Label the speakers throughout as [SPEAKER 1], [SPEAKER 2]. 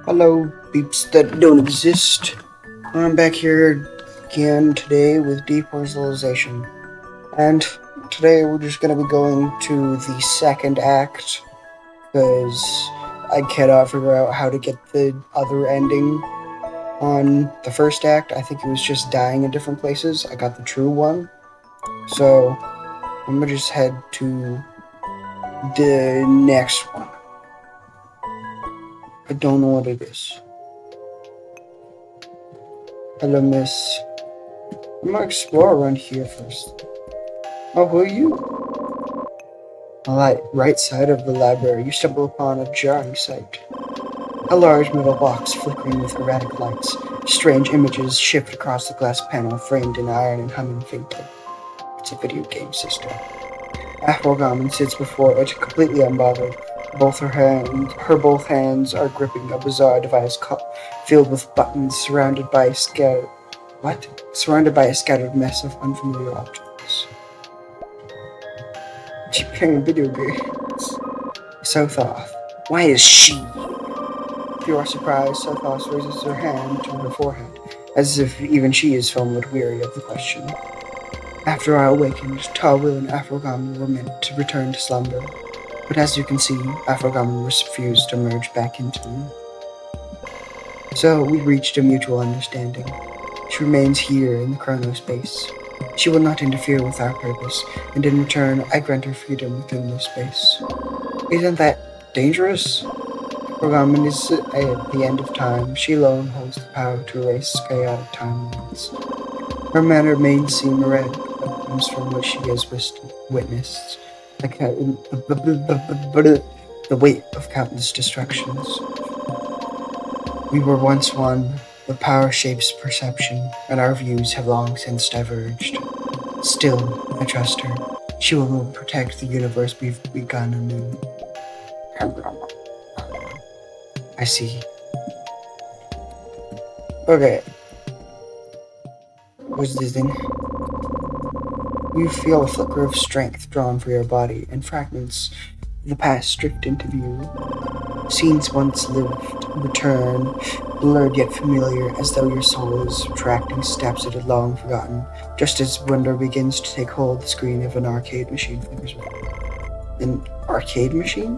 [SPEAKER 1] Hello, peeps that don't exist. I'm back here again today with Depersonalization. And today we're just gonna be going to the second act because I cannot figure out how to get the other ending on the first act. I think it was just dying in different places. I got the true one. So I'm gonna just head to the next one. I don't know what it is. Hello, miss. I'm gonna explore around here first. Oh, who are you? On the right side of the library, you stumble upon a jarring sight. A large metal box flickering with erratic lights. Strange images shift across the glass panel framed in iron and humming faintly. It's a video game system. Afro sits before it, completely unbothered. Her both hands are gripping a bizarre device filled with buttons, surrounded by a scattered mess of unfamiliar objects. She's playing video games. Sothoth. Why is she? If you are surprised, Sothoth raises her hand to her forehead, as if even she is somewhat weary of the question. After I awakened, Tawil and Afrogamin were meant to return to slumber, but as you can see, Afrogamin refused to merge back into them. So we reached a mutual understanding. She remains here in the chronospace. She will not interfere with our purpose, and in return, I grant her freedom within this space. Isn't that dangerous? Afrogamin is at the end of time. She alone holds the power to erase chaotic timelines. Her manner may seem erratic, but comes from what she has witnessed. The weight of countless destructions. We were once one, but power shapes perception, and our views have long since diverged. Still, I trust her. She will protect the universe we've begun anew. I see. Okay. What's this thing? You feel a flicker of strength drawn for your body, and fragments of the past drift into view. Scenes once lived return, blurred yet familiar, as though your soul is retracting steps it had long forgotten, just as wonder begins to take hold. The screen of an arcade machine flickers. An arcade machine?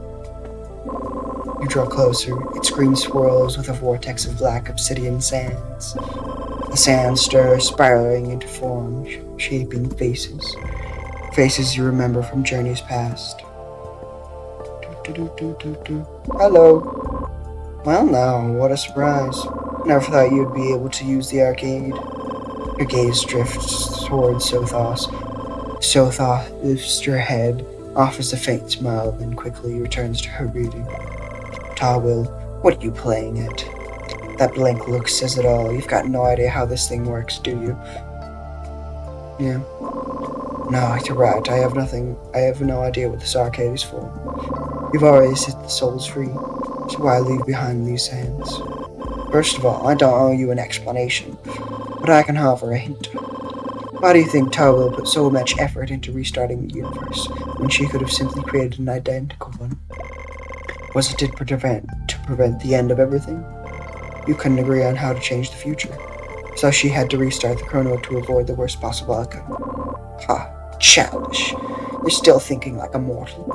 [SPEAKER 1] You draw closer. Its screen swirls with a vortex of black obsidian sands. The sand stirs, spiraling into form, shaping faces. Faces you remember from journeys past. Hello. Well now, what a surprise. Never thought you'd be able to use the arcade. Your gaze drifts towards Sothoth. Sothoth lifts her head, offers a faint smile, then quickly returns to her reading. Tawil, what are you playing at? That blank look says it all. You've got no idea how this thing works, do you? Yeah. No, you're right. I have no idea what this arcade is for. You've already set the souls free, so why leave behind these sands? First of all, I don't owe you an explanation, but I can offer a hint. Why do you think Tawil put so much effort into restarting the universe, when she could have simply created an identical one? Was it to prevent the end of everything? You couldn't agree on how to change the future, so she had to restart the chrono to avoid the worst possible outcome. Ha, childish. You're still thinking like a mortal.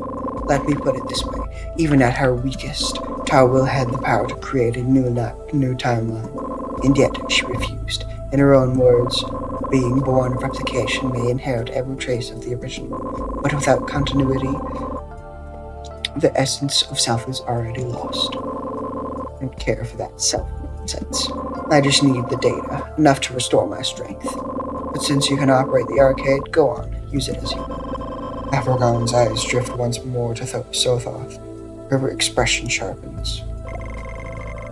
[SPEAKER 1] Let me put it this way, even at her weakest, Tawil had the power to create a new timeline, and yet she refused. In her own words, being born of replication may inherit every trace of the original, but without continuity, the essence of self is already lost. I don't care for that self-nonsense. I just need the data, enough to restore my strength. But since you can operate the arcade, go on, use it as you will. Afrogamin's eyes drift once more to Sothoth. Her expression sharpens.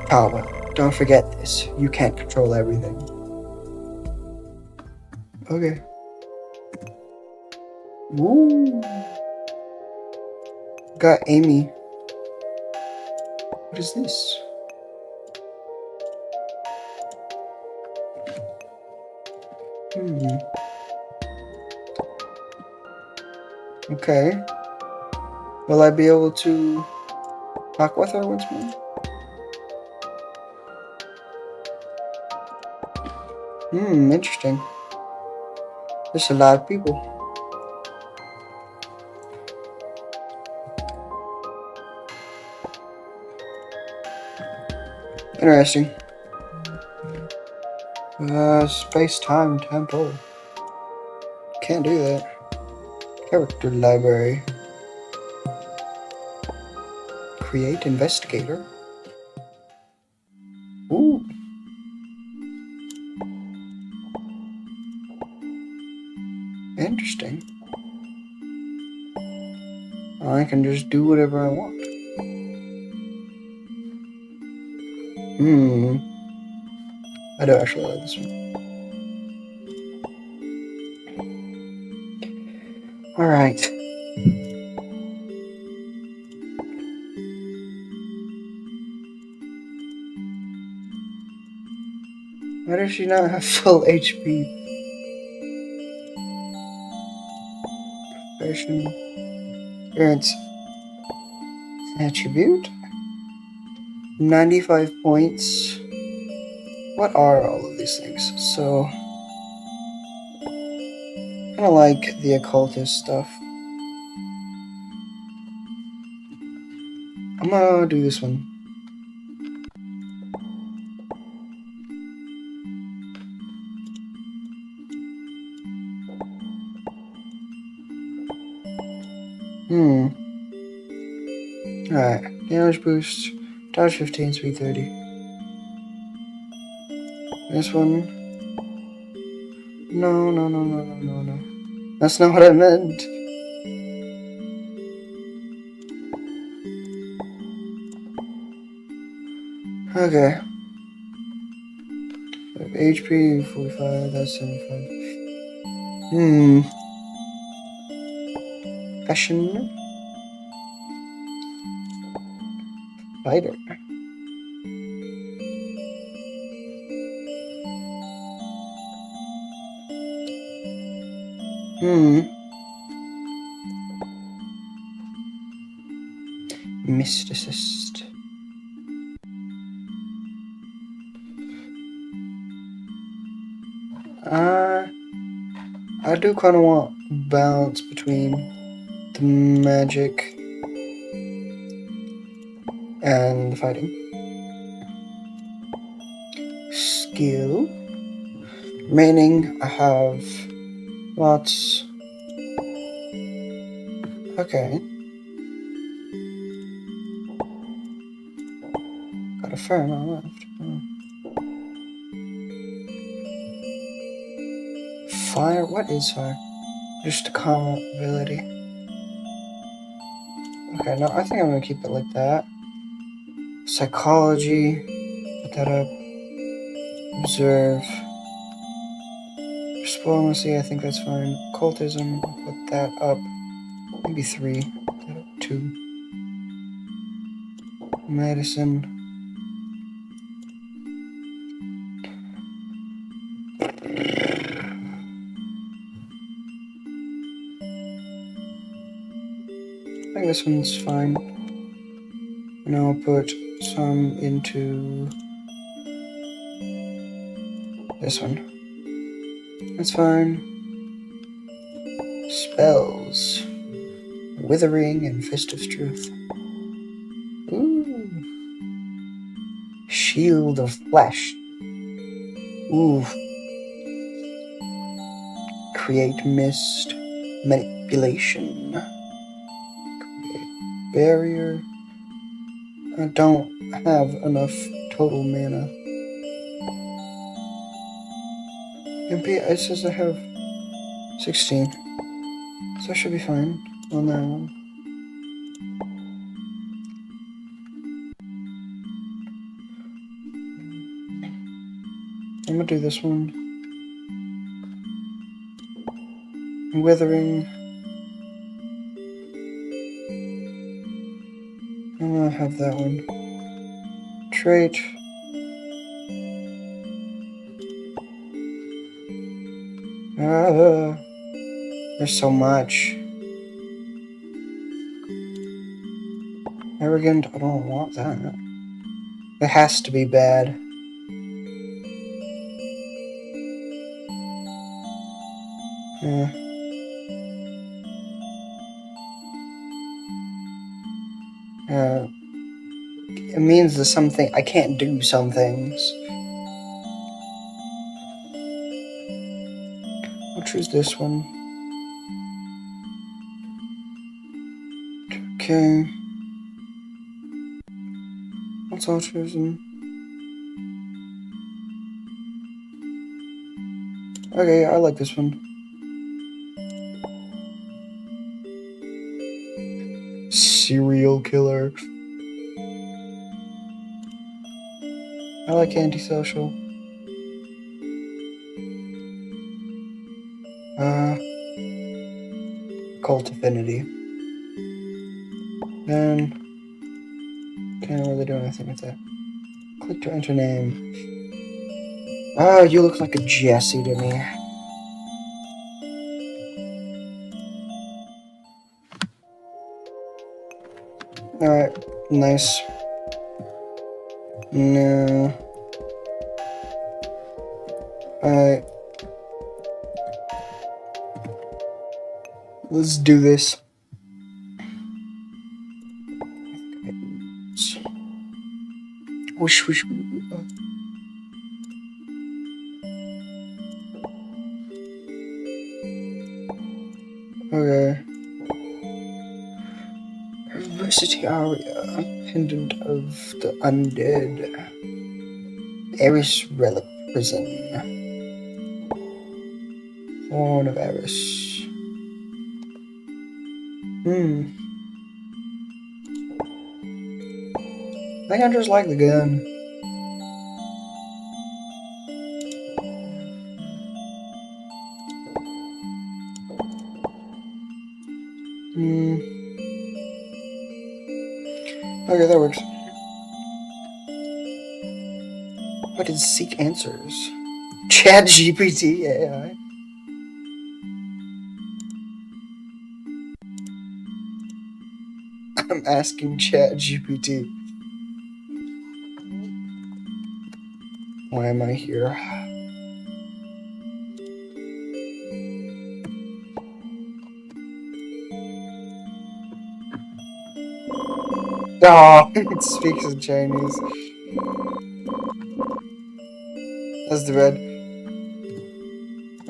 [SPEAKER 1] Tawil, don't forget this. You can't control everything. Okay. Woo! Got Amy. What is this? Okay. Will I be able to talk with her once more? Interesting. There's a lot of people. Interesting. Space-time temple. Can't do that. Character library. Create investigator. Ooh. Interesting. I can just do whatever I want. I do actually like this one. Alright. Why does she not have full HP? Version. Appearance. Attribute. 95 points. What are all of these things? So, kind of like the occultist stuff. I'm gonna do this one. Alright. Damage boost. Dodge 15, speed 30. This one. No. That's not what I meant. Okay. HP 45, that's 75. Fashion. Fighter. Mysticist. I do kind of want balance between the magic and the fighting. Skill. Remaining, I have lots. Okay. Got a fair amount left. Fire? What is fire? Just a common ability. Okay, no, I think I'm gonna keep it like that. Psychology. Put that up. Observe. Diplomacy, I think that's fine. Occultism, put that up. Maybe 3. Put that up 2. Medicine. I think this one's fine. And I'll put some into this one. That's fine. Spells. Withering and Fist of Truth. Ooh. Shield of Flesh. Ooh. Create Mist. Manipulation. Create Barrier. I don't have enough total mana. MP, it says I have 16. So I should be fine on that one. I'm gonna do this one. Withering. I'm gonna have that one. Trait. There's so much. Arrogant, I don't want that. It has to be bad. It means that something I can't do some things. I'll choose this one. Okay. That's all chosen. Okay, I like this one. Serial killer. I like antisocial. Cult affinity. Then can't really do anything with that. Click to enter name. Oh, you look like a Jesse to me. Alright, nice. No. Alright. Let's do this. Whoosh, whoosh. Okay. University Aria, pendant of the undead. Eris relic prison. Horn of Eris. I think I just like the gun. Okay, that works. What is seek answers? Chat GPT AI. I'm asking Chat GPT. Why am I here? Oh, it speaks in Chinese. That's the red.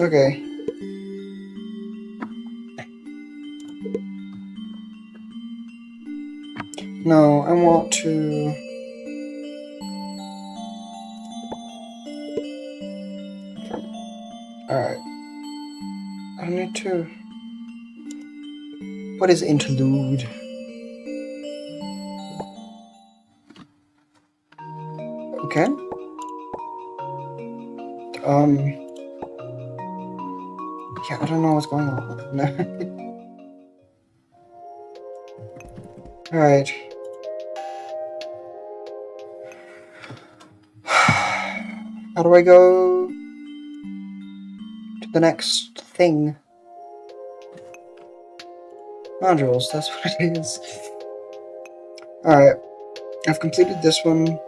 [SPEAKER 1] Okay. No, I want to... Alright. I need to... What is interlude? Okay. Yeah, I don't know what's going on. Alright. How do I go to the next thing? Modules, that's what it is. Alright. I've completed this one.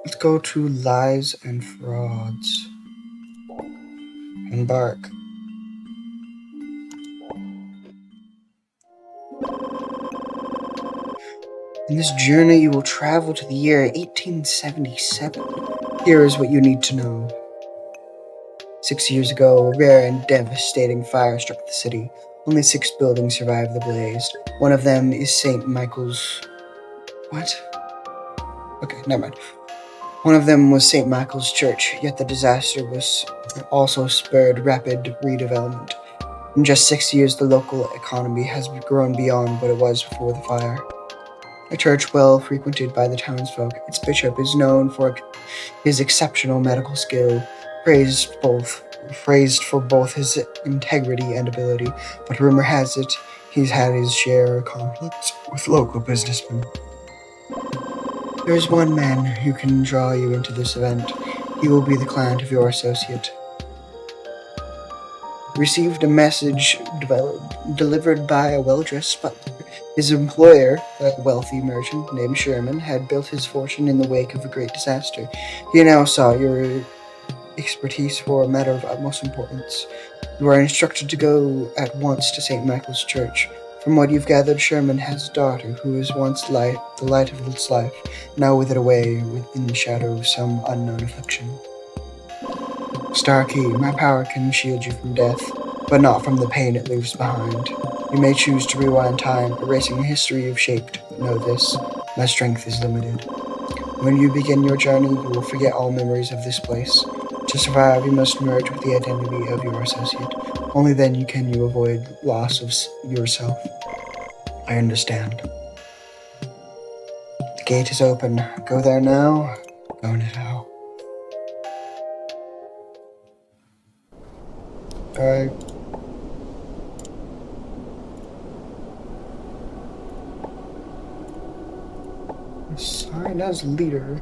[SPEAKER 1] Let's go to lies and frauds. Embark. In this journey, you will travel to the year 1877. Here is what you need to know. 6 years ago, a rare and devastating fire struck the city. Only 6 buildings survived the blaze. One of them is St. Michael's... What? Okay, never mind. One of them was St. Michael's Church, yet the disaster was also spurred rapid redevelopment. In just 6 years, the local economy has grown beyond what it was before the fire. A church well frequented by the townsfolk, its bishop is known for his exceptional medical skill, praised for both his integrity and ability, but rumor has it he's had his share of conflicts with local businessmen. There is one man who can draw you into this event. He will be the client of your associate. Received a message delivered by a well-dressed butler. His employer, a wealthy merchant named Sherman, had built his fortune in the wake of a great disaster. He now sought your expertise for a matter of utmost importance. You are instructed to go at once to St. Michael's Church. From what you've gathered, Sherman has a daughter who was once the light of its life, now withered away within the shadow of some unknown affliction. Starkey, my power can shield you from death, but not from the pain it leaves behind. You may choose to rewind time, erasing the history you've shaped, but know this, my strength is limited. When you begin your journey, you will forget all memories of this place. To survive, you must merge with the identity of your associate. Only then can you avoid loss of yourself. I understand. The gate is open. Go there now. Go now. Alright. Assigned as leader.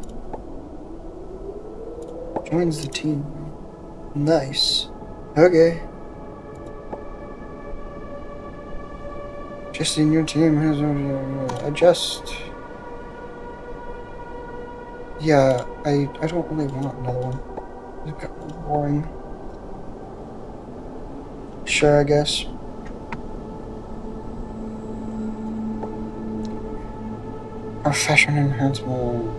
[SPEAKER 1] Joins the team. Nice. Okay. Just in your team has adjust. Yeah, I don't really want another one. It's a bit boring. Sure, I guess. Profession enhancement.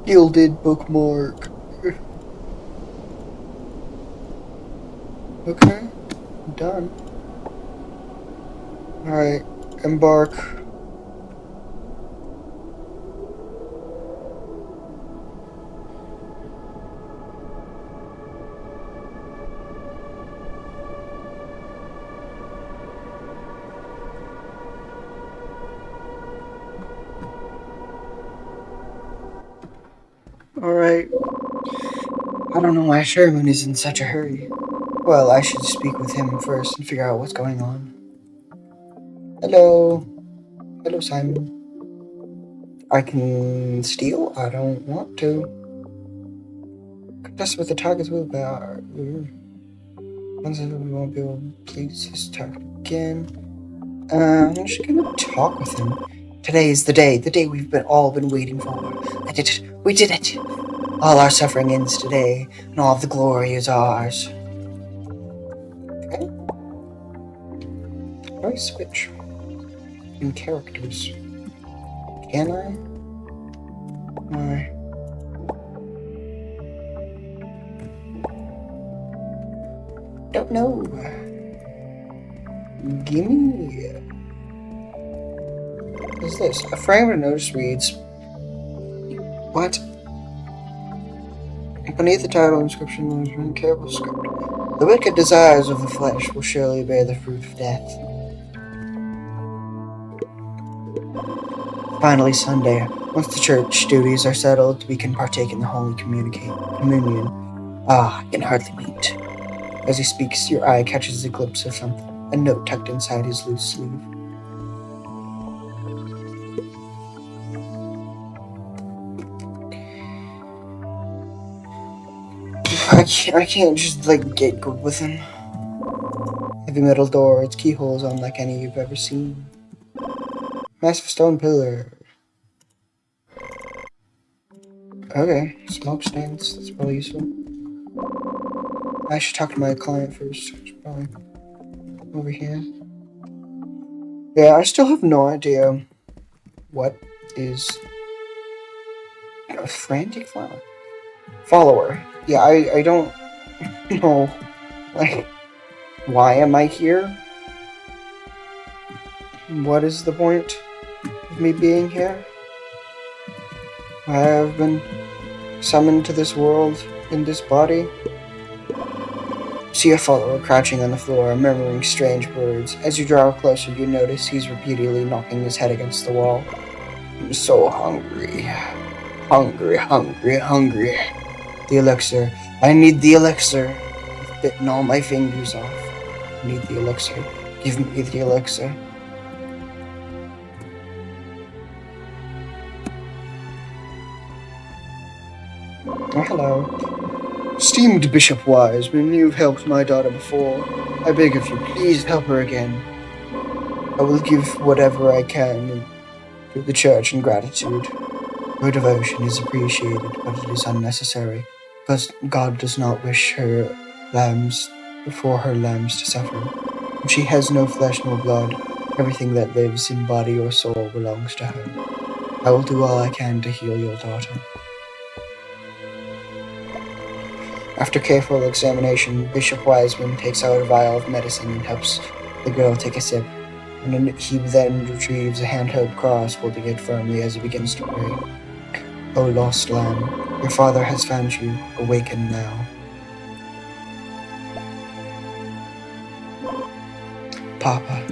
[SPEAKER 1] Gilded bookmark. Okay, done. Alright, embark. Alright. I don't know why Sherman is in such a hurry. Well, I should speak with him first and figure out what's going on. Hello. Hello, Simon. I can steal? I don't want to. Contest with the target's will power. Once we won't be able to please this target again. I'm just gonna talk with him. Today is the day we've all been waiting for. I did it. We did it. All our suffering ends today, and all of the glory is ours. Okay. How do I switch in characters? Can I? Don't know. Gimme. What is this? A frame of notice reads. What? Beneath the title inscription, there's an careful script. The wicked desires of the flesh will surely bear the fruit of death. Finally, Sunday. Once the church duties are settled, we can partake in the Holy Communion. Ah, I can hardly wait. As he speaks, your eye catches a glimpse of something, a note tucked inside his loose sleeve. I can't just, get good with him. Heavy metal door, its keyholes unlike any you've ever seen. Massive stone pillar. Okay, smoke stands, that's probably useful. I should talk to my client first. It's probably over here. Yeah, I still have no idea what is a frantic follower. Yeah, I don't know. Why am I here? What is the point of me being here? I have been summoned to this world in this body. See a follower crouching on the floor, murmuring strange words. As you draw closer, you notice he's repeatedly knocking his head against the wall. I'm so hungry. Hungry. The elixir. I need the elixir. I've bitten all my fingers off. I need the elixir. Give me the elixir. Oh, hello. Esteemed Bishop Wiseman, you've helped my daughter before. I beg of you, please help her again. I will give whatever I can to the church in gratitude. Your devotion is appreciated, but it is unnecessary, because God does not wish for her lambs to suffer. She has no flesh nor blood. Everything that lives in body or soul belongs to her. I will do all I can to heal your daughter. After careful examination, Bishop Wiseman takes out a vial of medicine and helps the girl take a sip. And he then retrieves a hand-held cross, holding it firmly as he begins to pray. O lost lamb, your father has found you. Awaken now. Papa,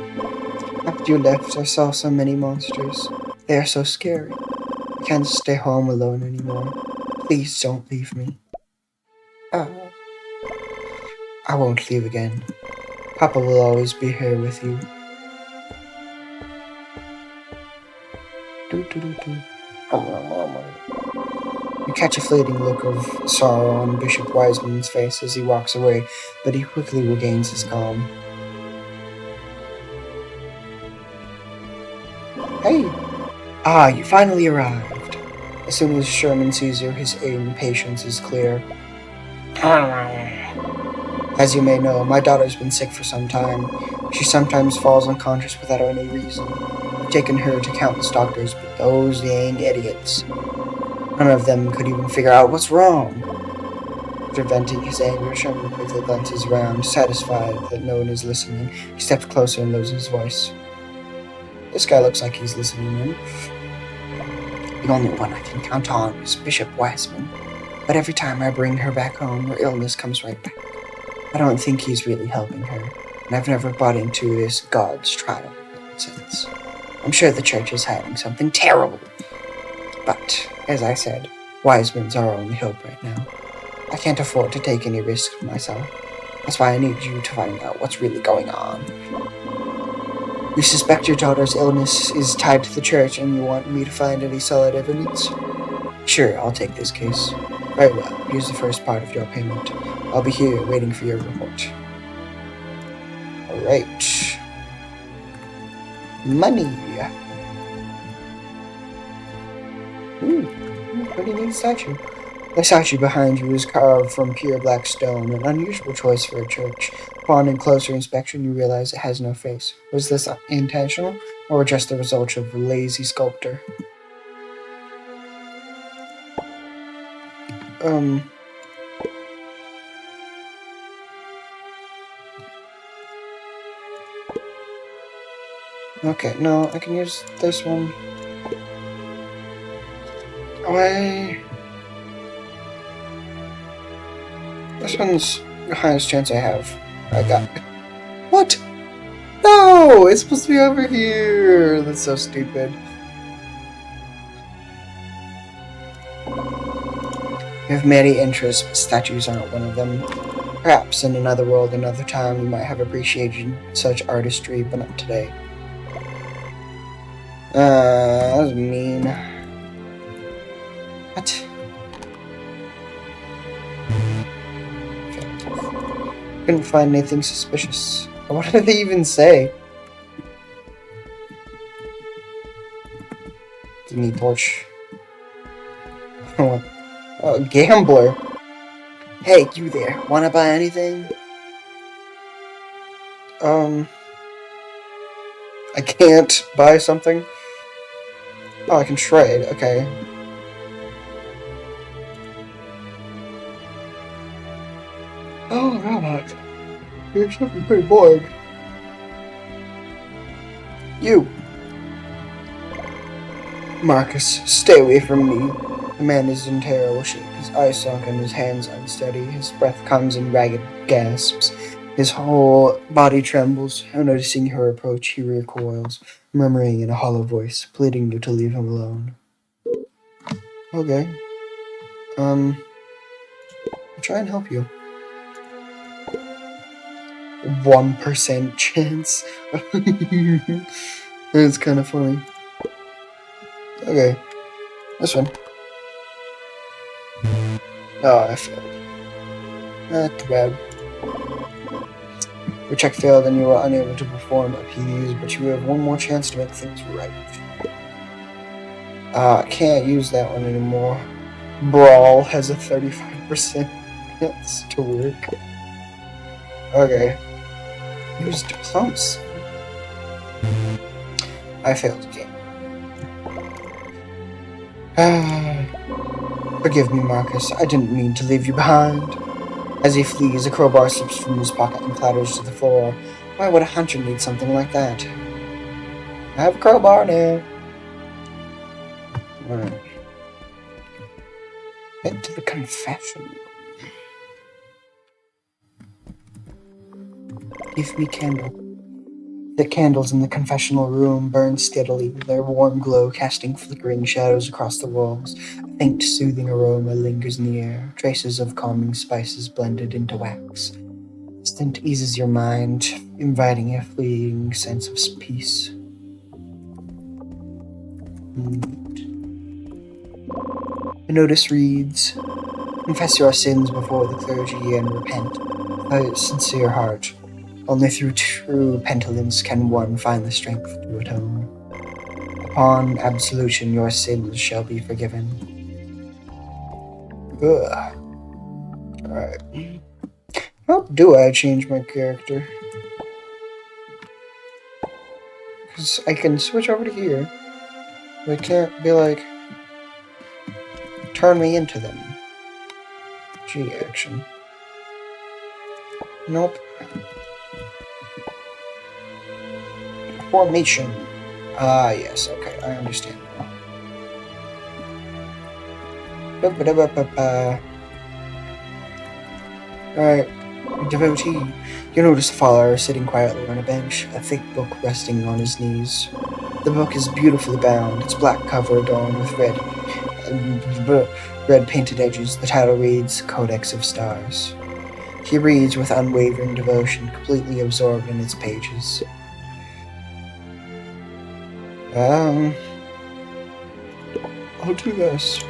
[SPEAKER 1] after you left, I saw so many monsters. They are so scary. I can't stay home alone anymore. Please don't leave me. I won't leave again. Papa will always be here with you. You catch a fleeting look of sorrow on Bishop Wiseman's face as he walks away, but he quickly regains his calm. Hey! Ah, you finally arrived. As soon as Sherman sees you, his impatience is clear. As you may know, my daughter's been sick for some time. She sometimes falls unconscious without any reason. I've taken her to countless doctors, but those dang idiots. None of them could even figure out what's wrong. After venting his anger, Sherman quickly glances around, satisfied that no one is listening. He steps closer and lowers his voice. This guy looks like he's listening in. The only one I can count on is Bishop Wiseman, but every time I bring her back home, her illness comes right back. I don't think he's really helping her, and I've never bought into this God's trial nonsense. I'm sure the church is hiding something terrible. But, as I said, Wiseman's our only hope right now. I can't afford to take any risks myself. That's why I need you to find out what's really going on. You suspect your daughter's illness is tied to the church and you want me to find any solid evidence? Sure, I'll take this case. Very well, here's the first part of your payment. I'll be here waiting for your report. Alright. Money. Pretty neat statue. The statue behind you is carved from pure black stone, an unusual choice for a church. Upon closer inspection, you realize it has no face. Was this intentional, or just the result of a lazy sculptor? Okay, no, I can use this one. This one's the highest chance I have. I got it. What? No! It's supposed to be over here! That's so stupid. You have many interests, but statues aren't one of them. Perhaps in another world, another time, you might have appreciated such artistry, but not today. That was mean. What? Couldn't find anything suspicious. What did they even say? Give me a torch. Gambler. Hey, you there. Wanna buy anything? I can't buy something? Oh, I can trade. Okay. Oh, Robot. You're something pretty bored. You. Marcus, stay away from me. The man is in terrible shape. His eyes sunken, his hands unsteady. His breath comes in ragged gasps. His whole body trembles. On noticing her approach, he recoils, murmuring in a hollow voice, pleading you to leave him alone. Okay. I'll try and help you. 1% chance. It's kind of funny. Okay. This one. Oh, I failed. Not too bad. Your check failed and you were unable to perform appease, but you have one more chance to make things right. I can't use that one anymore. Brawl has a 35% chance to work. Okay. Use diplomacy. I failed again. Forgive me, Marcus. I didn't mean to leave you behind. As he flees, a crowbar slips from his pocket and clatters to the floor. Why would a hunter need something like that? I have a crowbar now. Alright. Head to the confession. Give me candle. The candles in the confessional room burn steadily, their warm glow casting flickering shadows across the walls. A faint, soothing aroma lingers in the air, traces of calming spices blended into wax. The scent eases your mind, inviting a fleeting sense of peace. The notice reads, confess your sins before the clergy and repent with a sincere heart. Only through true penitence can one find the strength to atone. Upon absolution, your sins shall be forgiven. Ugh. Alright. How do I change my character? Because I can switch over to here. But I can't be like, turn me into them. G action. Nope. Formation. Ah, yes, okay, I understand now. Alright, devotee. You notice a follower sitting quietly on a bench, a thick book resting on his knees. The book is beautifully bound, its black cover adorned with red painted edges. The title reads, Codex of Stars. He reads with unwavering devotion, completely absorbed in its pages. I'll do this.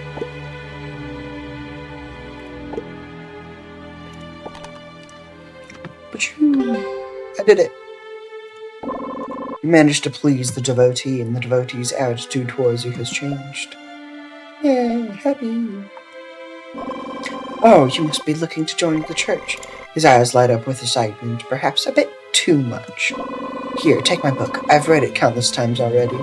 [SPEAKER 1] I did it. You managed to please the devotee, and the devotee's attitude towards you has changed. Yay, happy. Oh, you must be looking to join the church. His eyes light up with excitement, perhaps a bit too much. Here, take my book. I've read it countless times already.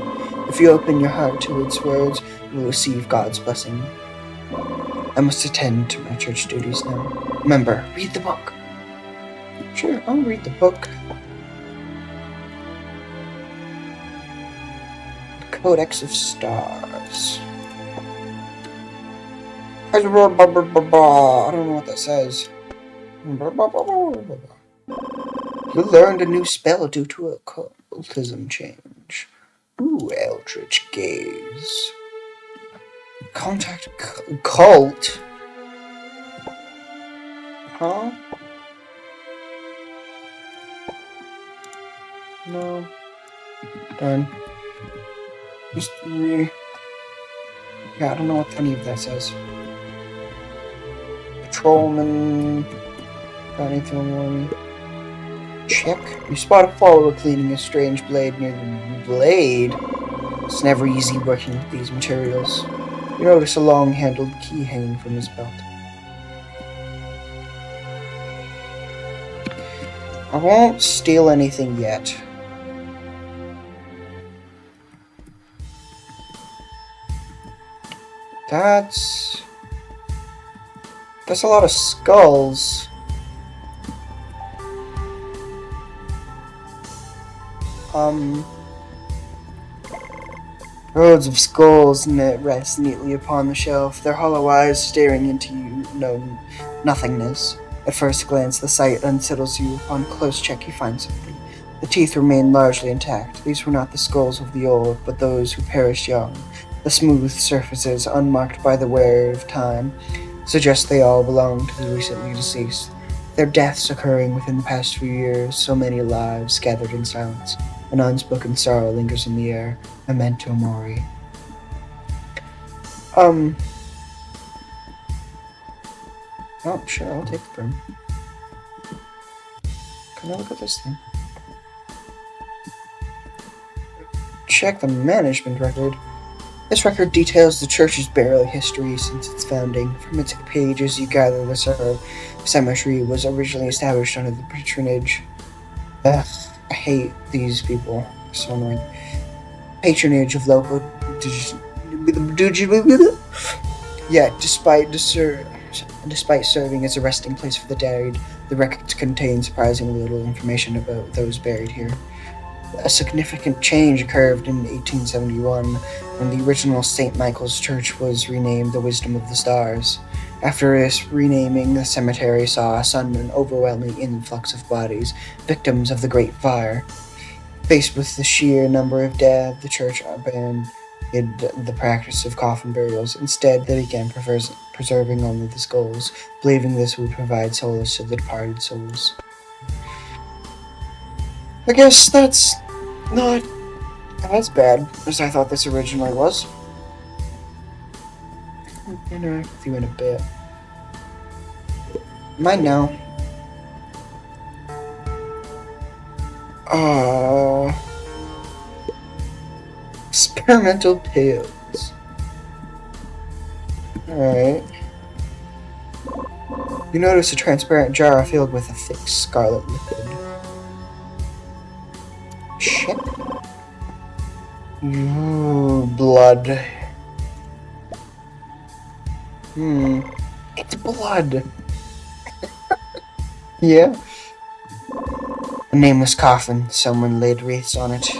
[SPEAKER 1] If you open your heart to its words, you will receive God's blessing. I must attend to my church duties now. Remember, read the book. Sure, I'll read the book. The Codex of Stars. I don't know what that says. You learned a new spell due to a occultism change. Ooh, Eldritch Gaze. Contact cult? Huh? No. Darn. History. Yeah, I don't know what any of that says. Patrolman. Got anything on me? Check. You spot a follower cleaning a strange blade near the blade. It's never easy working with these materials. You notice a long-handled key hanging from his belt. I won't steal anything yet. That's a lot of skulls. Rows of skulls rest neatly upon the shelf, their hollow eyes staring into nothingness. At first glance, the sight unsettles you. Upon close check, you find something. The teeth remain largely intact. These were not the skulls of the old, but those who perished young. The smooth surfaces, unmarked by the wear of time, suggest they all belong to the recently deceased. Their deaths occurring within the past few years, so many lives gathered in silence. An unspoken sorrow lingers in the air. Memento mori. Oh, sure, I'll take the broom. Can I look at this thing? Check the management record. This record details the church's burial history since its founding. From its pages, you gather the cemetery was originally established under the patronage. Ugh, I hate these people. So annoying. Patronage of local. Yet, despite serving as a resting place for the dead, the records contain surprisingly little information about those buried here. A significant change occurred in 1871 when the original St. Michael's Church was renamed the Wisdom of the Stars. After this renaming, the cemetery saw a sudden overwhelming influx of bodies, victims of the Great Fire. Faced with the sheer number of dead, the church abandoned the practice of coffin burials. Instead, they began preserving only the skulls, believing this would provide solace to the departed souls. I guess that's not as bad as I thought this originally was. I'll interact with you in a bit. Mine now. Experimental pills. Alright. You notice a transparent jar filled with a thick scarlet liquid. Shit. Ooh, blood. It's blood. Yeah. A nameless coffin. Someone laid wreaths on it.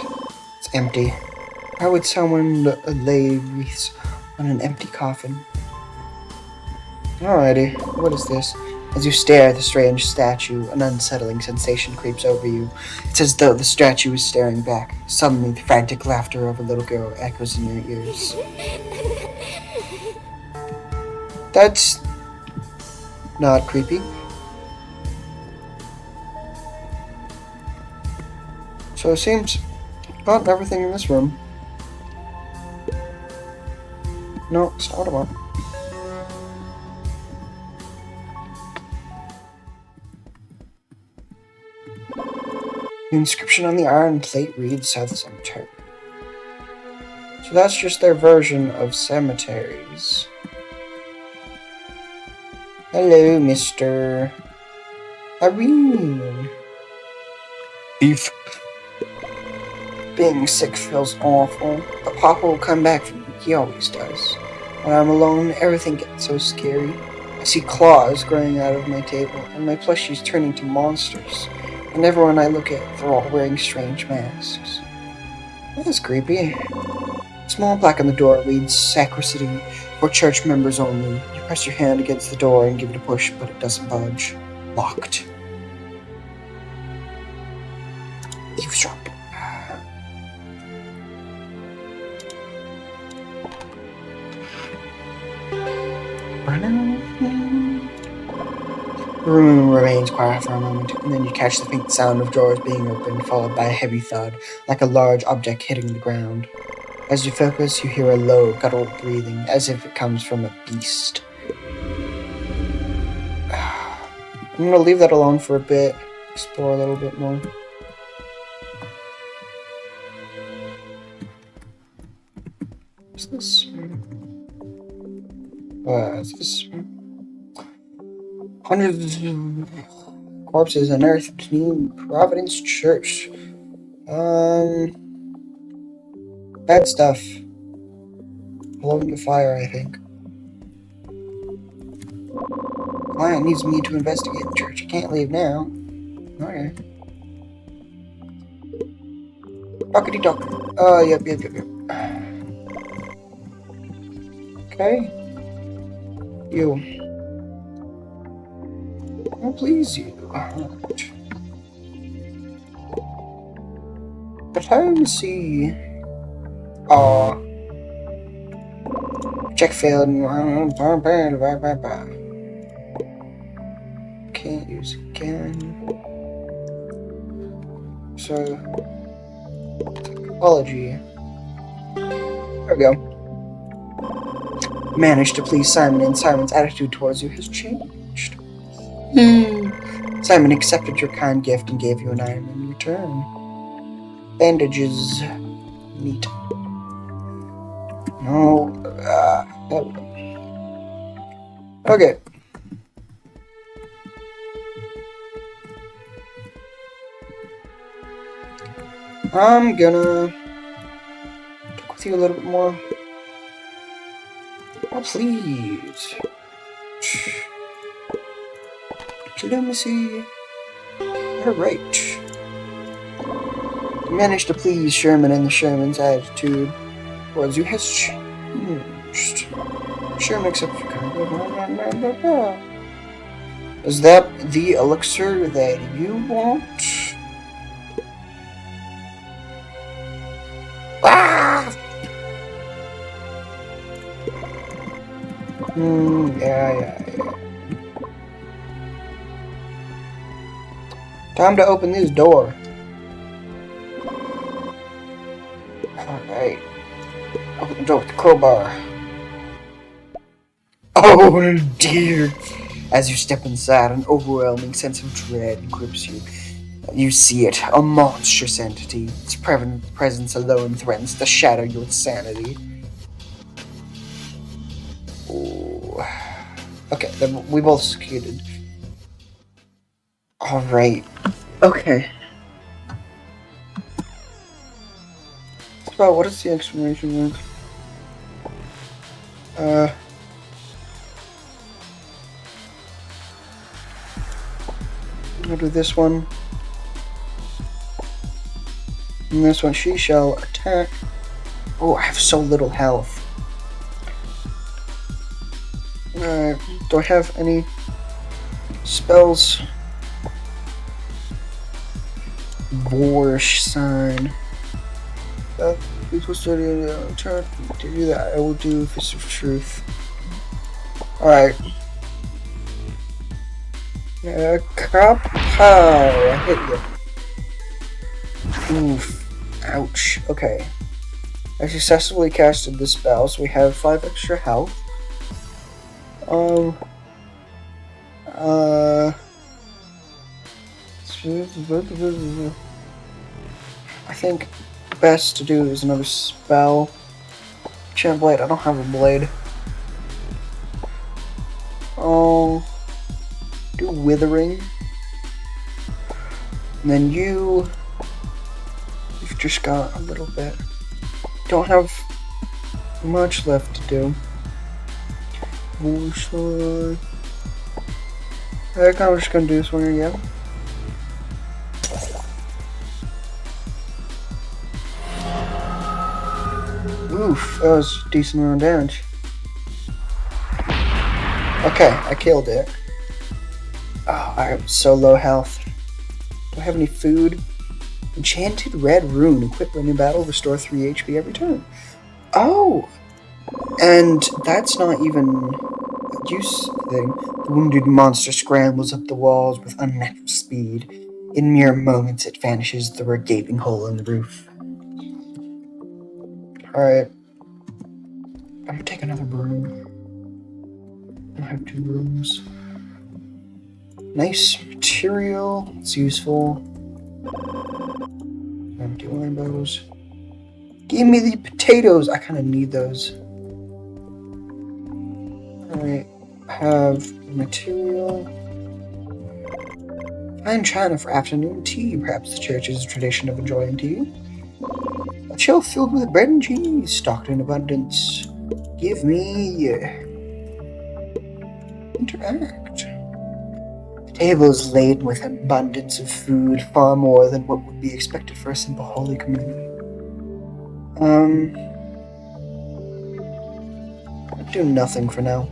[SPEAKER 1] It's empty. How would someone lay wreaths on an empty coffin? Alrighty, what is this? As you stare at the strange statue, an unsettling sensation creeps over you. It's as though the statue is staring back. Suddenly, the frantic laughter of a little girl echoes in your ears. That's not creepy. So it seems not everything in this room. No, it's not what I want. The inscription on the iron plate reads South Cemetery. So that's just their version of cemeteries. Hello, Mr. Irene. Beef. Being sick feels awful, but Papa will come back for me. He always does. When I'm alone, everything gets so scary. I see claws growing out of my table, and my plushies turning to monsters. And everyone I look at, they're all wearing strange masks. That's creepy. A small plaque on the door reads Sacristy for church members only. You press your hand against the door and give it a push, but it doesn't budge. Locked. Eavesdrop. The room remains quiet for a moment, and then you catch the faint sound of doors being opened, followed by a heavy thud, like a large object hitting the ground. As you focus, you hear a low, guttural breathing, as if it comes from a beast. I'm gonna leave that alone for a bit, explore a little bit more. What's this? What's this? Hundreds of corpses unearthed in Providence Church. Bad stuff. Blowing the fire, I think. Client needs me to investigate the church. I can't leave now. Okay. Buckety duck. Oh, yep. Okay. You. I'll please you. But how to see? Check failed. Can't use again. So, apology. There we go. Managed to please Simon, and Simon's attitude towards you has changed. Simon accepted your kind gift and gave you an item in return. Bandages. Neat. No. Okay. I'm gonna talk with you a little bit more. Oh, please. Diplomacy. Alright. Managed to please Sherman, and the Sherman's attitude towards you has changed. Sherman accepts your kind. Is that the elixir that you want? Ah! Yeah. Time to open this door. Alright. Open the door with the crowbar. Oh dear! As you step inside, an overwhelming sense of dread grips you. You see it, a monstrous entity. Its presence alone threatens to shatter your sanity. Ooh. Okay, then we both succeeded. Alright. Okay. So, what is the exclamation mark? I'll do this one. And this one, she shall attack. Oh, I have so little health. Do I have any spells? Boorish sign. People study to do that. I will do Fist of Truth. Alright. Kapow! I hit you. Oof. Ouch. Okay. I successfully casted the spell, so we have 5 extra health. I think best to do is another spell. Champ Blade. I don't have a blade. Do Withering. And then you've just got a little bit. Don't have much left to do. I think I'm just gonna do this one again. Oof, that was a decent amount of damage. Okay, I killed it. Oh, I have so low health. Do I have any food? Enchanted Red Rune. Equipped when in battle, restore 3 HP every turn. Oh! And that's not even a use thing. The wounded monster scrambles up the walls with unnatural speed. In mere moments, it vanishes through a gaping hole in the roof. Alright. I'm gonna take another broom. I have 2 brooms. Nice material. It's useful. Empty wine bottles. Give me the potatoes. I kind of need those. Alright. I have material. Fine china for afternoon tea. Perhaps the church is a tradition of enjoying tea. A shelf filled with bread and cheese, stocked in abundance. Give me. Interact. The table is laden with abundance of food, far more than what would be expected for a simple holy community. I'll do nothing for now.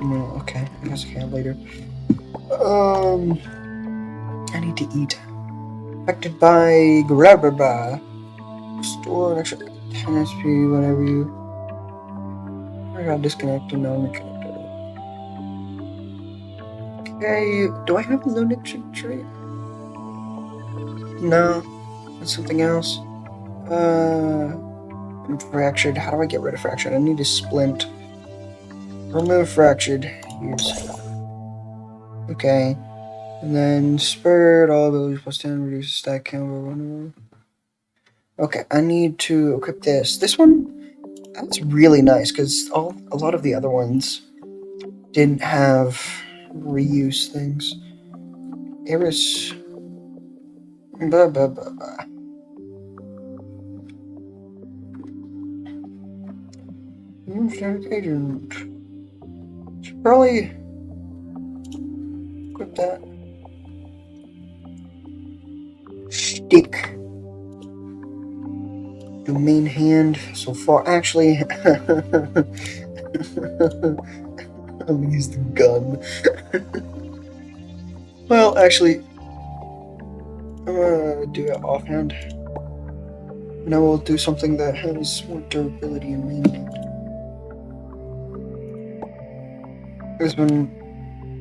[SPEAKER 1] No, okay, I guess I can later. I need to eat. Affected by Grabberba. Store an extra 10 SP whenever you. I got disconnected, now I'm reconnected. Okay, do I have a lunatic trait? No, that's something else. I'm fractured. How do I get rid of fractured? I need a splint. Remove fractured. Use. Okay. And then spurred all abilities plus 10, reduce stack count. Okay, I need to equip this. This one, that's really nice because a lot of the other ones didn't have reuse things. Iris. Blah, blah, blah, blah. Agent. Should probably equip that. Stick. Domain hand. So far, actually, I'm gonna use the gun. Well, actually, I'm gonna do it offhand. And I will do something that has more durability in main. There's been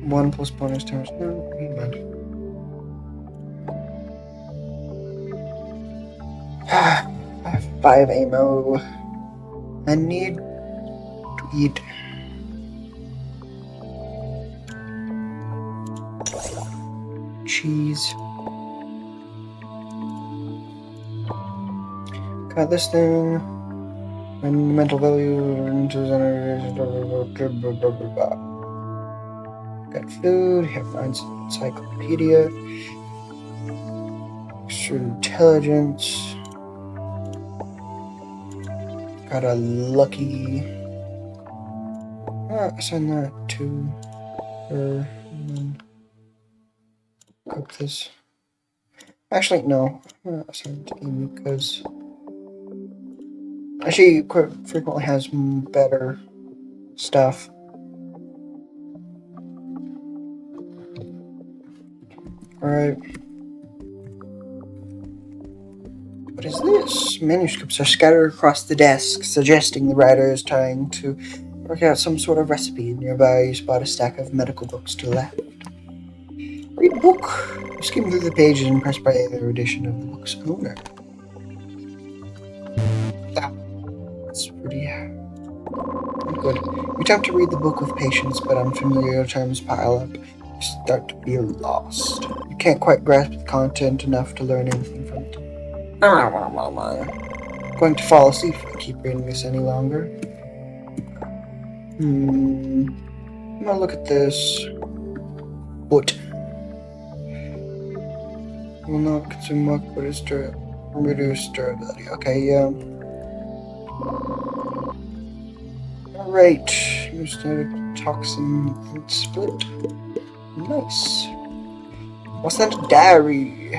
[SPEAKER 1] 1 plus bonus times. No, never mind. 5 ammo. I need to eat. Cheese. Got this thing. And mental value. Got food. Have an encyclopedia. Extra intelligence. Got a lucky. Assign that to her. And then cook this. Actually, no. Assign it to Amy because she quite frequently has better stuff. Alright. What is this? Manuscripts are scattered across the desk, suggesting the writer is trying to work out some sort of recipe. Nearby, you spot a stack of medical books to the left. Read a book. You skim through the pages and press by the edition of the book's owner. That's pretty good. You attempt to read the book with patience, but unfamiliar terms pile up. You start to feel lost. You can't quite grasp the content enough to learn anything from it. Going to fall asleep if I keep reading this any longer. I'm gonna look at this. What? Will not consume much, but it's reduce durability. Okay, yeah. Alright. Here's toxin and split. Nice. What's that? Diary.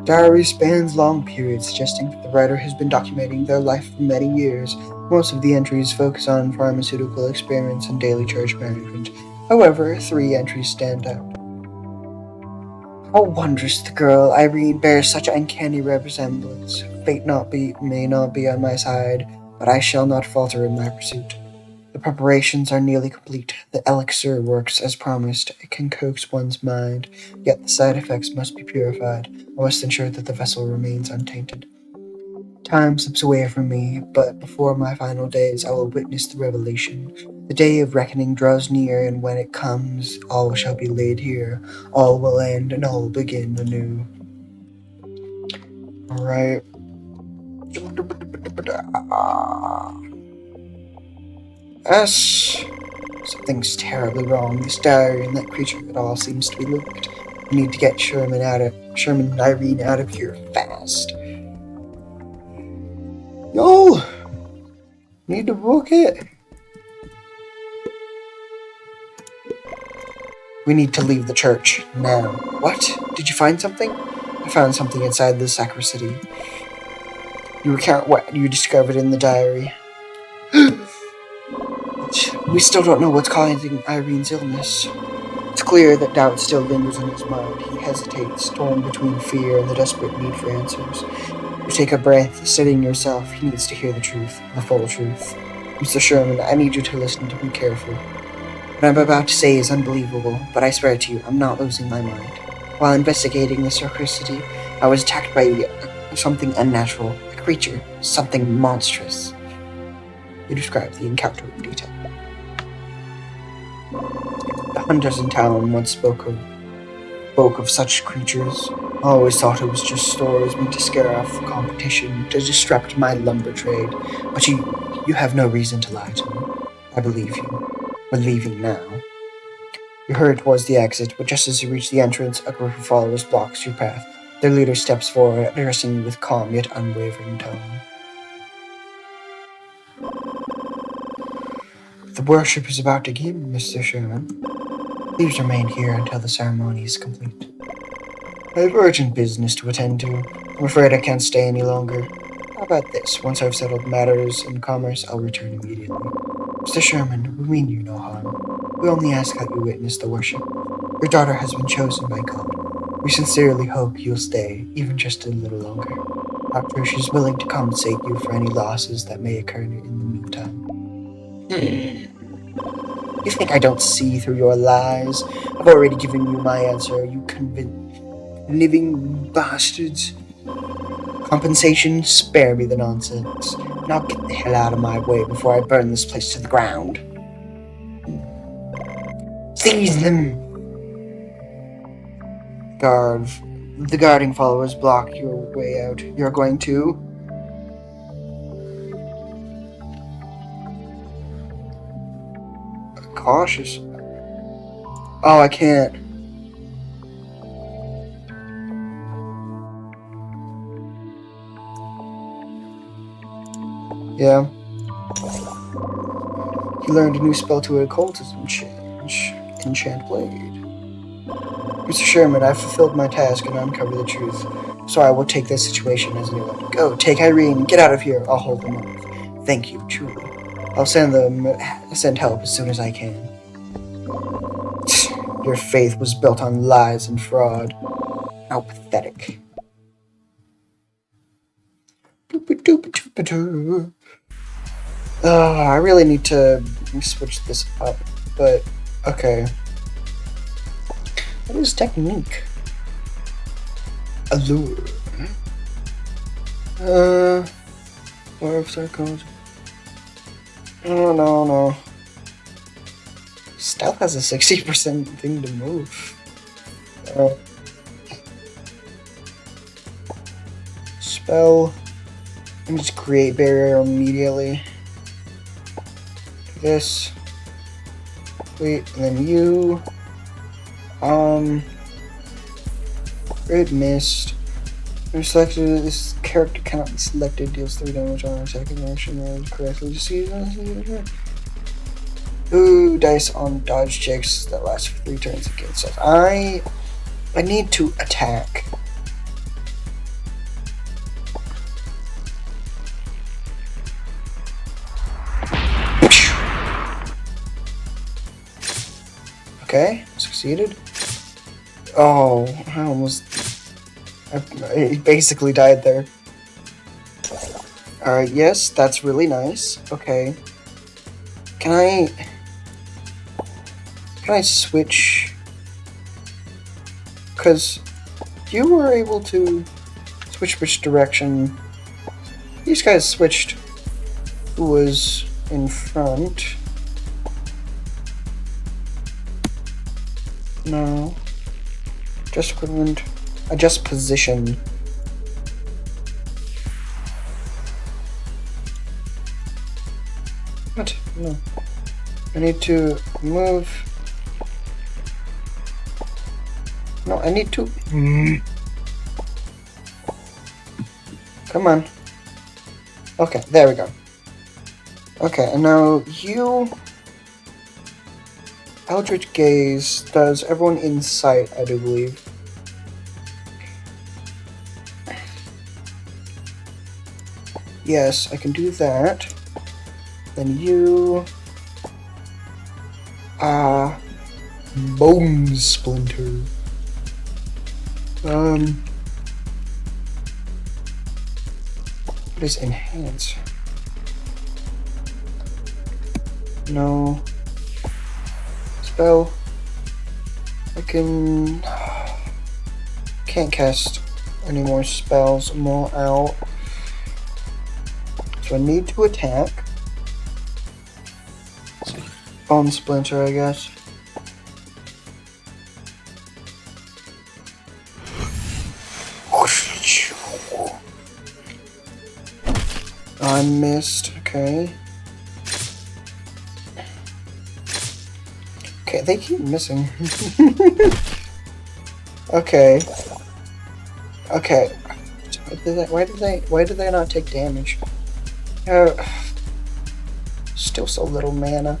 [SPEAKER 1] Diary spans long periods, suggesting that the writer has been documenting their life for many years. Most of the entries focus on pharmaceutical experiments and daily church management. However, 3 entries stand out. How wondrous the girl Irene bears such uncanny resemblance. Fate may not be on my side, but I shall not falter in my pursuit. The preparations are nearly complete. The elixir works as promised. It can coax one's mind, yet the side effects must be purified. I must ensure that the vessel remains untainted. Time slips away from me, but before my final days I will witness the revelation. The day of reckoning draws near, and when it comes, all shall be laid here. All will end, and all will begin anew. Alright. Something's terribly wrong. This diary and that creature, it all seems to be linked. We need to get Sherman and Irene out of here fast. Yo! Need to book it. We need to leave the church now. What? Did you find something? I found something inside the sacristy. You recount what you discovered in the diary. We still don't know what's causing Irene's illness. It's clear that doubt still lingers in his mind. He hesitates, torn between fear and the desperate need for answers. You take a breath, steadying yourself. He needs to hear the truth, the full truth. Mr. Sherman, I need you to listen to me carefully. What I'm about to say is unbelievable, but I swear to you, I'm not losing my mind. While investigating the sacristy, I was attacked by something unnatural, a creature, something monstrous. You describe the encounter in detail. The hunters in town once spoke of such creatures. I always thought it was just stories meant to scare off the competition, to disrupt my lumber trade. But you have no reason to lie to me. I believe you. We're leaving now. You hurry towards the exit, but just as you reach the entrance, a group of followers blocks your path. Their leader steps forward, addressing you with calm yet unwavering tone. The worship is about to begin, Mr. Sherman. Please remain here until the ceremony is complete. I have urgent business to attend to. I'm afraid I can't stay any longer. How about this? Once I've settled matters in commerce, I'll return immediately. Mr. Sherman, we mean you no harm. We only ask that you witness the worship. Your daughter has been chosen by God. We sincerely hope you'll stay, even just a little longer. After she's willing to compensate you for any losses that may occur in the meantime. You think I don't see through your lies? I've already given you my answer, you living bastards. Compensation? Spare me the nonsense. Now get the hell out of my way before I burn this place to the ground. Seize them! The guarding followers block your way out. You're going to... Cautious. Oh, I can't. Yeah. He learned a new spell to occultism enchant blade. Mr. Sherman, I've fulfilled my task and uncovered the truth, so I will take this situation as a new one. Go, take Irene, get out of here. I'll hold them off. Thank you, truly. I'll send help as soon as I can. Your faith was built on lies and fraud. How pathetic. I really need to switch this up, but okay. What is technique? Allure. Or if psychology. No. Stealth has a 60% thing to move. Spell. And just create barrier immediately. This. Wait, and then you. Great mist. When selected, this character cannot be selected. Deals 3 damage on a second action roll correctly. Just use 2 dice on dodge checks that last for 3 turns against us. I need to attack. Okay, succeeded. Oh, I basically died there. Alright, yes, that's really nice. Okay. Can I switch? Because you were able to switch which direction. These guys switched who was in front. No. Just equipment. Adjust position. What? No. I need to move. No, I need to... Come on. Okay, there we go. Okay, and now you... Eldritch Gaze does everyone in sight, I do believe. Yes, I can do that. Then you... Bone Splinter. What is enhance? No. Spell. I can't cast any more spells. I'm all out. So I need to attack. Bone Splinter, I guess. I missed. Okay. Okay, they keep missing. Okay. Okay. Why did they not take damage? Still so little mana.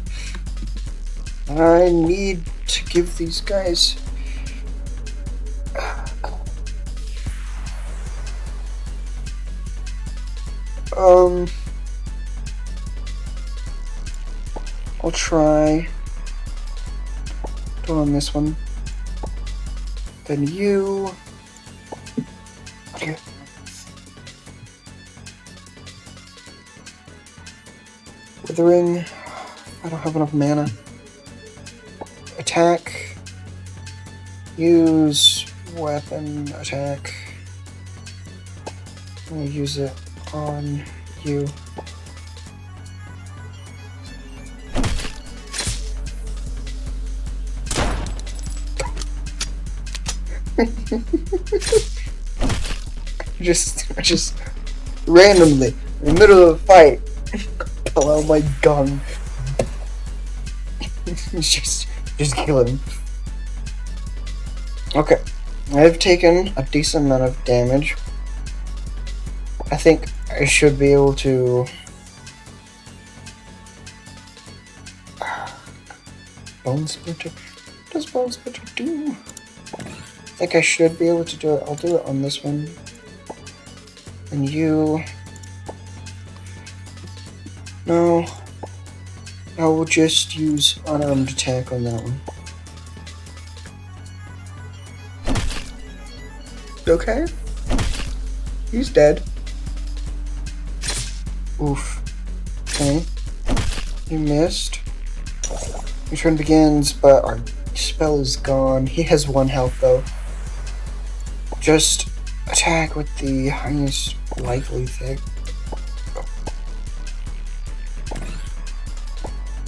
[SPEAKER 1] I need to give these guys. I'll try doing this one. Then you. Withering. I don't have enough mana. Attack. Use weapon attack. I'm gonna use it on you. just randomly in the middle of a fight, pull out my gun. just kill him. Okay, I've taken a decent amount of damage. I think I should be able to. Bone Splinter? What does Bone Splinter do? I think I should be able to do it. I'll do it on this one. And you. No. I will just use unarmed attack on that one. Okay. He's dead. Oof. Okay. You missed. Your turn begins, but our spell is gone. He has 1 health though. Just attack with the highest likely thing.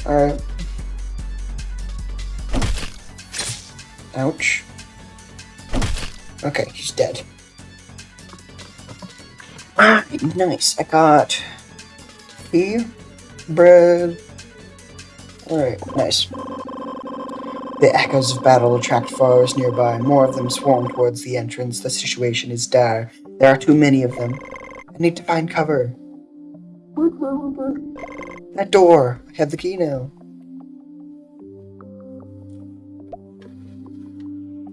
[SPEAKER 1] Alright. Ouch. Okay, he's dead. Nice. I got tea, bread. Alright, nice. The echoes of battle attract followers nearby. More of them swarm towards the entrance. The situation is dire. There are too many of them. I need to find cover. That door. I have the key now.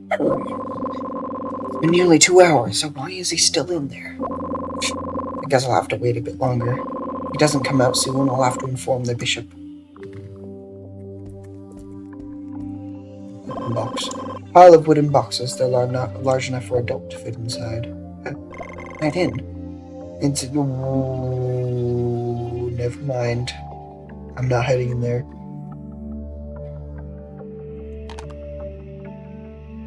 [SPEAKER 1] It's been nearly 2 hours, so why is he still in there? I guess I'll have to wait a bit longer. If he doesn't come out soon, I'll have to inform the bishop. Box. Pile of wooden boxes. They're not large enough for an adult to fit inside. Right in. It's. Ooh, never mind. I'm not heading in there.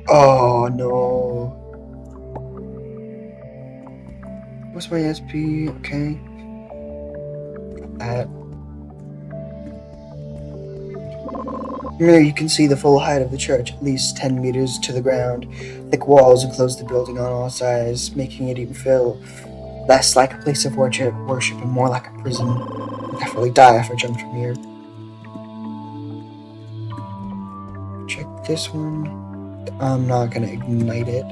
[SPEAKER 1] Oh no. What's my SP? Okay. That. Here you can see the full height of the church, at least 10 meters to the ground. Thick walls enclose the building on all sides, making it even feel less like a place of worship and more like a prison. I'd definitely die if I jumped from here. Check this one. I'm not gonna ignite it.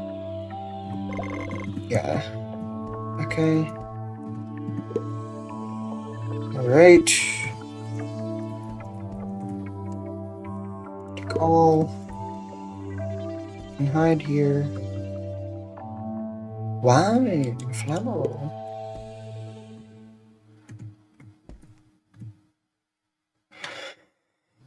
[SPEAKER 1] Yeah. Okay. Alright. All and hide here. Why? Flammable.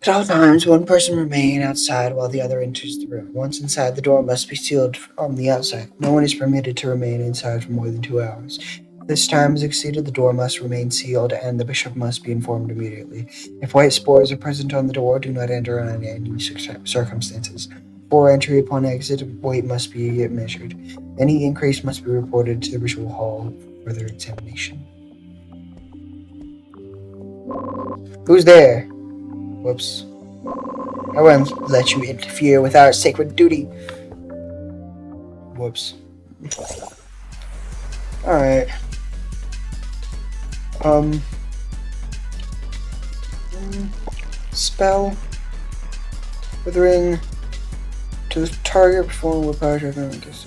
[SPEAKER 1] At all times, one person remain outside while the other enters the room. Once inside, the door must be sealed on the outside. No one is permitted to remain inside for more than 2 hours. If this time is exceeded, the door must remain sealed, and the bishop must be informed immediately. If white spores are present on the door, do not enter under any circumstances. For entry upon exit, weight must be measured. Any increase must be reported to the ritual hall for further examination. Who's there? Whoops. I won't let you interfere with our sacred duty. Whoops. Alright. Um, spell withering to the target performing with power check. I guess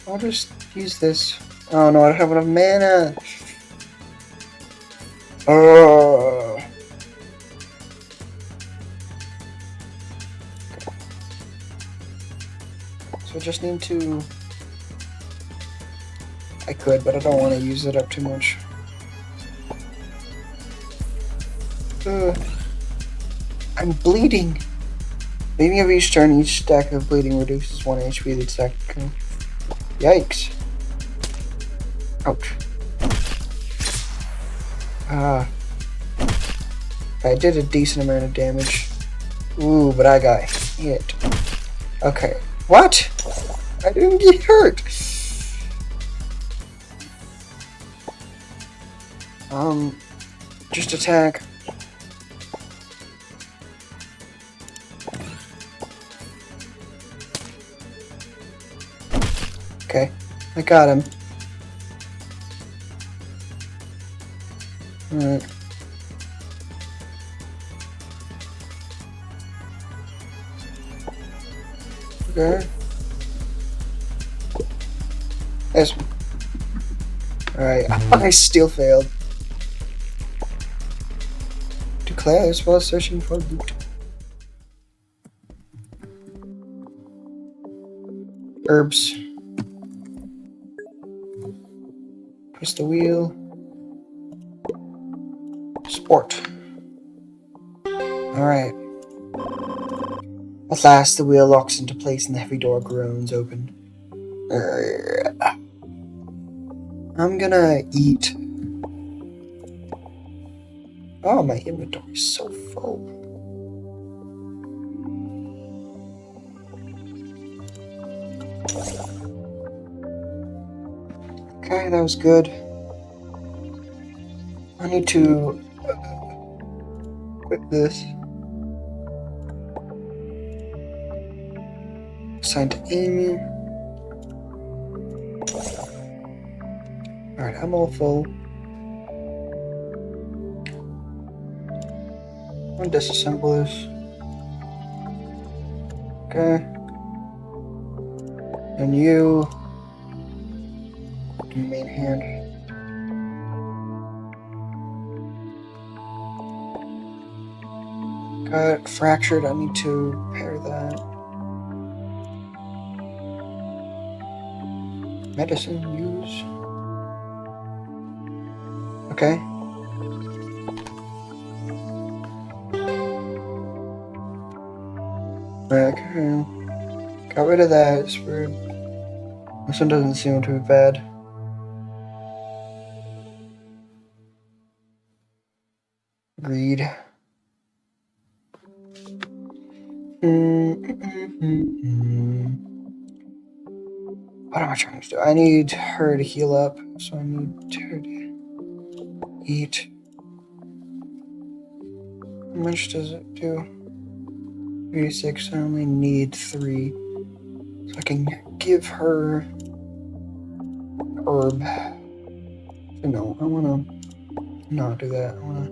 [SPEAKER 1] I'll just use this. Oh no, I don't have enough mana. Oh. So I just need to. I could, but I don't want to use it up too much. I'm bleeding. Beginning of each turn, each stack of bleeding reduces 1 HP. The stack. Yikes. Ouch. I did a decent amount of damage. Ooh, but I got hit. Okay. What? I didn't get hurt. Just attack. Okay, I got him. Alright. Okay. Yes. Alright, I still failed. Declares while searching for loot. Herbs. Press the wheel. Sport. Alright. At last, the wheel locks into place and the heavy door groans open. I'm gonna eat. Oh, my inventory is so full. Okay, that was good. I need to quit this. Assign to Amy. Alright, I'm all full. I'm gonna disassemble this. Okay. And you. Main hand. Got fractured. I need to repair that. Medicine use. Okay. Okay. Got rid of that. It's weird. This one doesn't seem too bad. Greed. What am I trying to do? I need her to heal up, so I need her to eat. How much does it do? 36. I only need 3. So I can give her herb. No, I wanna not do that. I wanna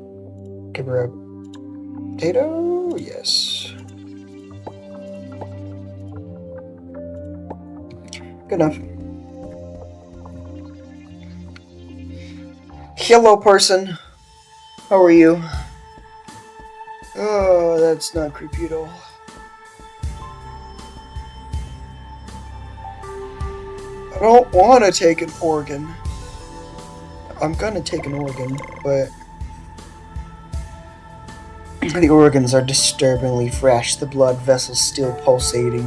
[SPEAKER 1] give her a potato. Yes. Good enough. Hello, person. How are you? Oh, that's not creepy at all. I don't want to take an organ. I'm gonna take an organ, but the organs are disturbingly fresh, the blood vessels still pulsing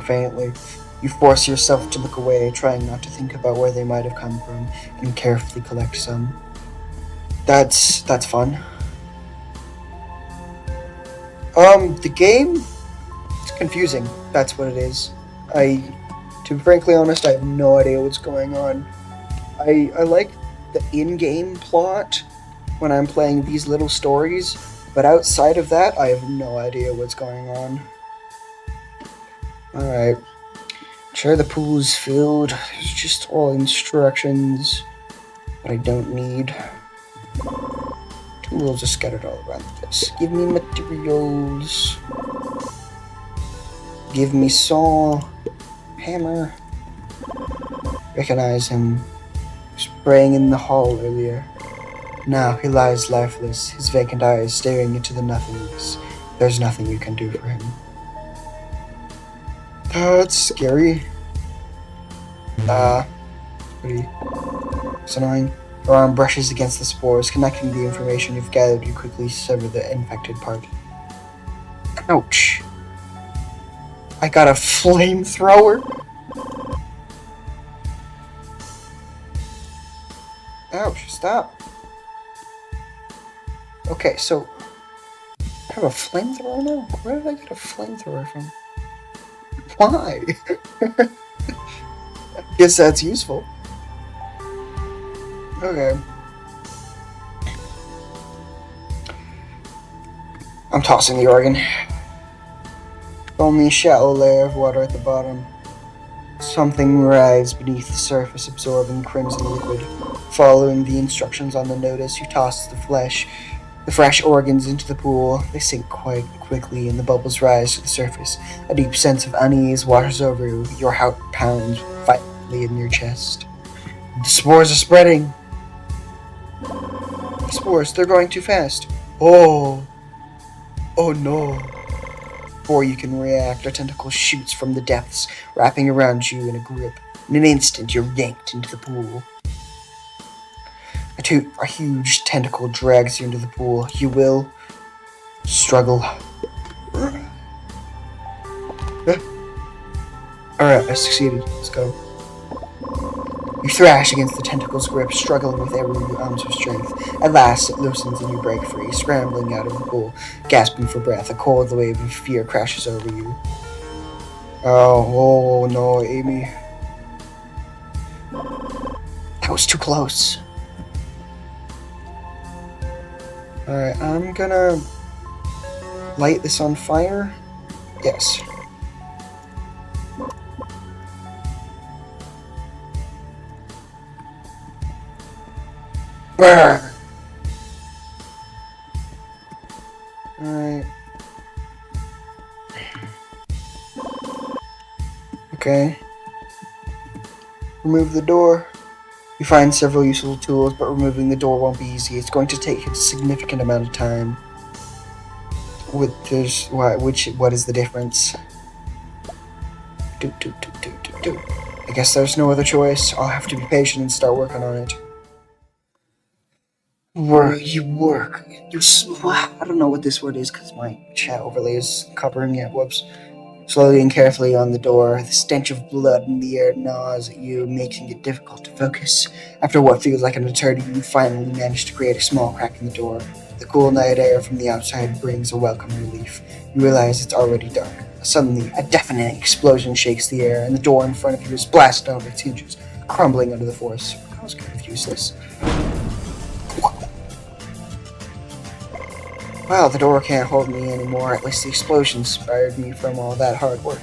[SPEAKER 1] faintly. You force yourself to look away, trying not to think about where they might have come from, and carefully collect some. That's fun. The game is confusing. That's what it is. To be frankly honest, I have no idea what's going on. I like the in-game plot when I'm playing these little stories, but outside of that, I have no idea what's going on. Alright. Sure, the pool's filled. It's just all instructions that I don't need. Tools are scattered all around this. Give me materials. Give me saw. Hammer. Recognize him. Spraying in the hall earlier. Now he lies lifeless, his vacant eyes staring into the nothingness. There's nothing you can do for him. It's scary. It's annoying. Your arm brushes against the spores, connecting the information you've gathered. You quickly sever the infected part. Ouch. I got a flamethrower? Ouch, stop. Okay, so I have a flamethrower now? Where did I get a flamethrower from? Why? Guess that's useful. Okay. I'm tossing the organ. Only a shallow layer of water at the bottom. Something writhes beneath the surface, absorbing crimson liquid. Following the instructions on the notice, you toss the fresh organs into the pool. They sink quite quickly and the bubbles rise to the surface. A deep sense of unease washes over you. Your heart pounds violently in your chest. The spores are spreading. The spores, they're going too fast. Oh no. Before you can react, a tentacle shoots from the depths, wrapping around you in a grip. In an instant, you're yanked into the pool. A huge tentacle drags you into the pool. You will struggle. Alright, I succeeded. Let's go. You thrash against the tentacle's grip, struggling with every ounce of strength. At last, it loosens and you break free, scrambling out of the pool, gasping for breath. A cold wave of fear crashes over you. Oh no, Amy. That was too close. Alright, I'm gonna light this on fire. Yes. Alright. Okay. Remove the door. You find several useful tools, but removing the door won't be easy. It's going to take a significant amount of time. What is the difference? I guess there's no other choice. I'll have to be patient and start working on it. Work. I don't know what this word is because my chat overlay is covering it. Whoops. Slowly and carefully on the door, the stench of blood in the air gnaws at you, making it difficult to focus. After what feels like an eternity, you finally manage to create a small crack in the door. The cool night air from the outside brings a welcome relief. You realize it's already dark. Suddenly, a deafening explosion shakes the air, and the door in front of you is blasted out of its hinges, crumbling under the force. That was kind of useless. Well, the door can't hold me anymore. At least the explosion spared me from all that hard work.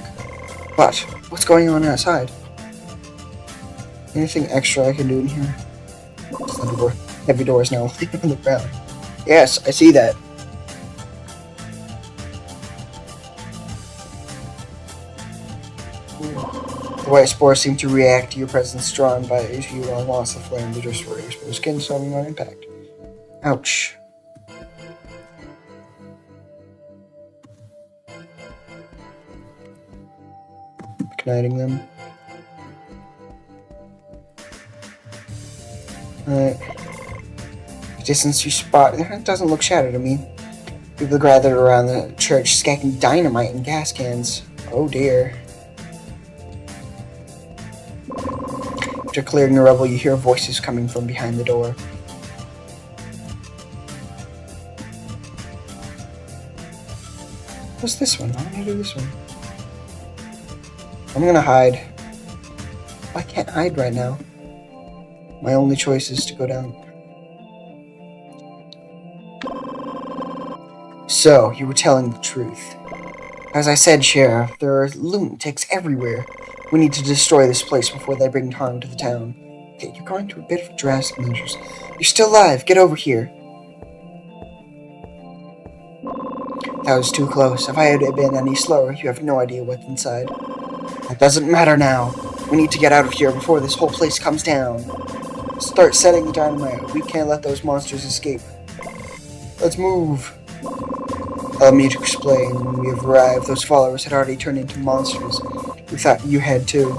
[SPEAKER 1] But, what's going on outside? Anything extra I can do in here? The door. Heavy door is now on the ground. Yes, I see that. The white spores seem to react to your presence, drawn by you and lost the flame to destroy your exposed skin, solving on impact. Ouch. Igniting them. Alright. The distance you spot, it doesn't look shattered to me. People gathered around the church, stacking dynamite in gas cans. Oh dear. After clearing the rubble, you hear voices coming from behind the door. What's this one? I'm gonna do this one. I'm gonna hide. I can't hide right now. My only choice is to go down. So, you were telling the truth. As I said, Sheriff, there are lunatics everywhere. We need to destroy this place before they bring harm to the town. Okay, you're going to a bit of drastic measures. You're still alive. Get over here. That was too close. If I had been any slower, you have no idea what's inside. That doesn't matter now. We need to get out of here before this whole place comes down. Start setting the dynamite. We can't let those monsters escape. Let's move. Allow me to explain. When we have arrived, those followers had already turned into monsters. We thought you had too.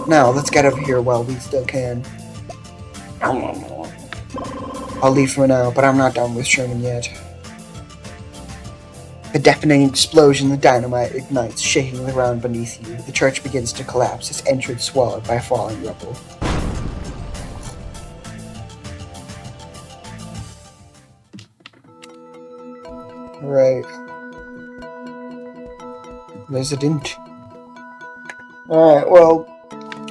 [SPEAKER 1] Now, let's get out of here while we still can. I'll leave for now, but I'm not done with Sherman yet. A deafening explosion of dynamite ignites, shaking the ground beneath you. The church begins to collapse, its entrance swallowed by falling rubble. Right. Resident. Alright, well,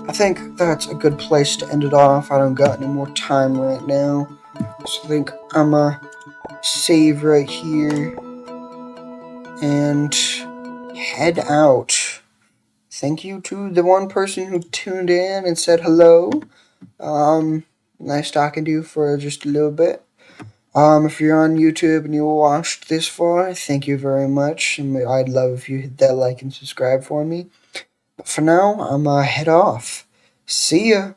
[SPEAKER 1] I think that's a good place to end it off. I don't got any more time right now. So I think I'm gonna save right here and head out. Thank you to the one person who tuned in and said hello. Nice talking to you for just a little bit. If you're on YouTube and you watched this far, thank you very much. I'd love if you hit that like and subscribe for me. But for now, I'm gonna head off. See ya.